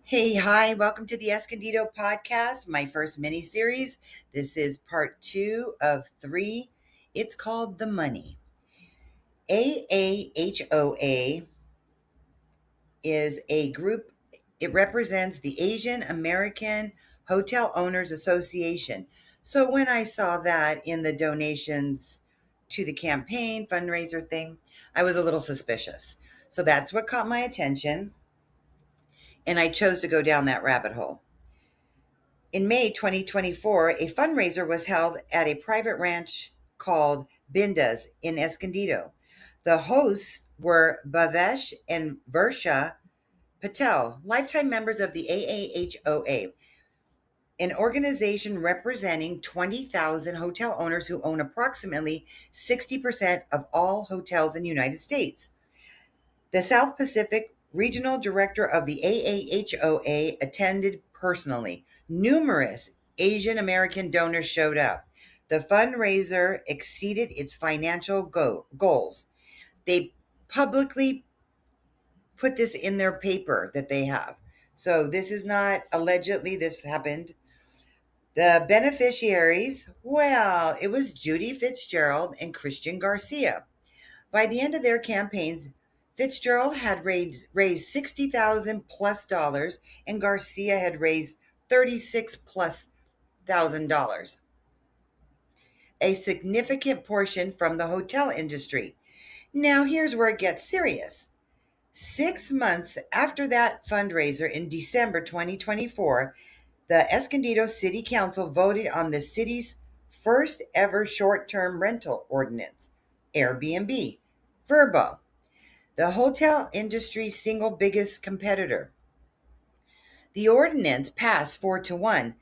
Hey, hi, welcome to the Escondido podcast, my first mini series. This is part 2 of 3. It's called The Money. AAHOA is a group, it represents the Asian American Hotel Owners Association. So when I saw that in the donations to the campaign fundraiser thing, I was a little suspicious. So that's what caught my attention, and I chose to go down that rabbit hole. In May 2024, a fundraiser was held at a private ranch called Binda's in Escondido. The hosts were Bhavesh and Versha Patel, lifetime members of the AAHOA, an organization representing 20,000 hotel owners who own approximately 60% of all hotels in the United States. The South Pacific Regional Director of the AAHOA attended personally. Numerous Asian American donors showed up. The fundraiser exceeded its financial goals. They publicly put this in their paper that they have. So this is not allegedly, this happened. The beneficiaries, well, it was Judy Fitzgerald and Christian Garcia. By the end of their campaigns, Fitzgerald had raised $60,000 plus, and Garcia had raised $36,000 plus, a significant portion from the hotel industry. Now, here's where it gets serious. 6 months after that fundraiser in December 2024, the Escondido City Council voted on the city's first ever short term rental ordinance, Airbnb, Verbo, the hotel industry's single biggest competitor. The ordinance passed 4-1.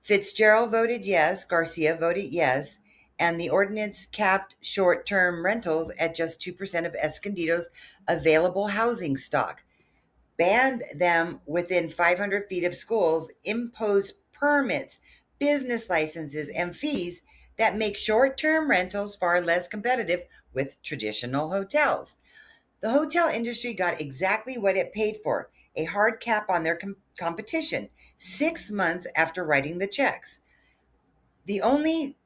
Fitzgerald voted yes, Garcia voted yes, and the ordinance capped short-term rentals at just 2% of Escondido's available housing stock, banned them within 500 feet of schools, imposed permits, business licenses, and fees that make short-term rentals far less competitive with traditional hotels. The hotel industry got exactly what it paid for, a hard cap on their competition, 6 months after writing the checks. The only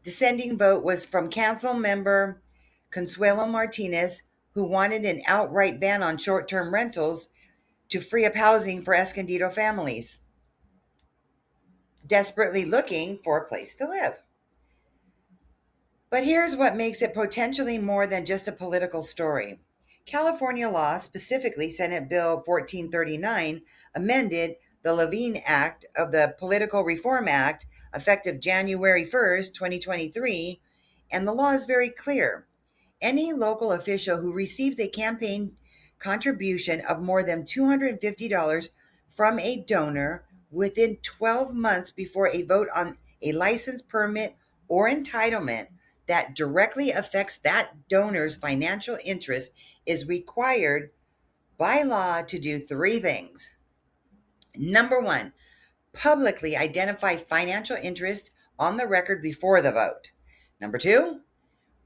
dissenting vote was from council member Consuelo Martinez, who wanted an outright ban on short-term rentals to free up housing for Escondido families desperately looking for a place to live. But here's what makes it potentially more than just a political story. California law, specifically Senate Bill 1439, amended the Levine Act of the Political Reform Act effective January 1st, 2023, and the law is very clear. Any local official who receives a campaign contribution of more than $250 from a donor within 12 months before a vote on a license, permit, or entitlement that directly affects that donor's financial interest is required by law to do 3 things. Number 1, publicly identify financial interest on the record before the vote. Number 2,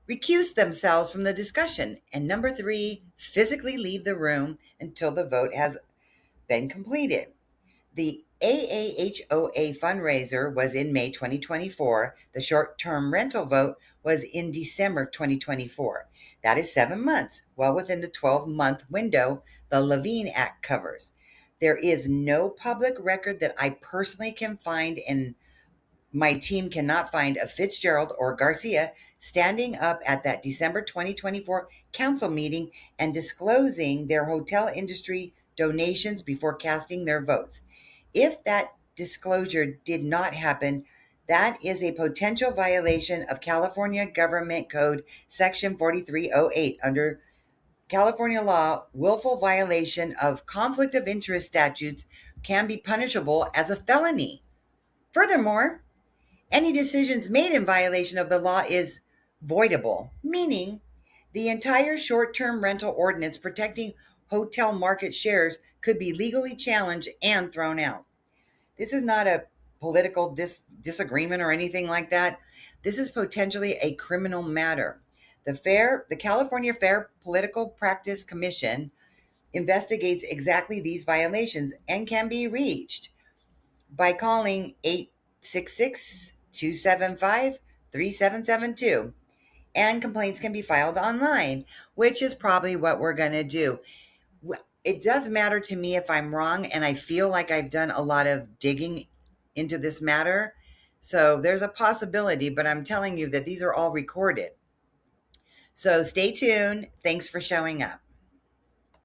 recuse themselves from the discussion. And number 3, physically leave the room until the vote has been completed. The AAHOA fundraiser was in May 2024. The short-term rental vote was in December 2024. That is 7 months, well within the 12-month window the Levine Act covers. There is no public record that I personally can find, and my team cannot find, of Fitzgerald or Garcia standing up at that December 2024 council meeting and disclosing their hotel industry donations before casting their votes. If that disclosure did not happen, that is a potential violation of California Government Code Section 4308. Under California law, willful violation of conflict of interest statutes can be punishable as a felony. Furthermore, any decisions made in violation of the law is voidable, meaning the entire short-term rental ordinance protecting hotel market shares could be legally challenged and thrown out. This is not a political disagreement or anything like that. This is potentially a criminal matter. The California Fair Political Practice Commission investigates exactly these violations and can be reached by calling 866-275-3772. And complaints can be filed online, which is probably what we're going to do. It does matter to me if I'm wrong, and I feel like I've done a lot of digging into this matter. So there's a possibility, but I'm telling you that these are all recorded. So stay tuned. Thanks for showing up.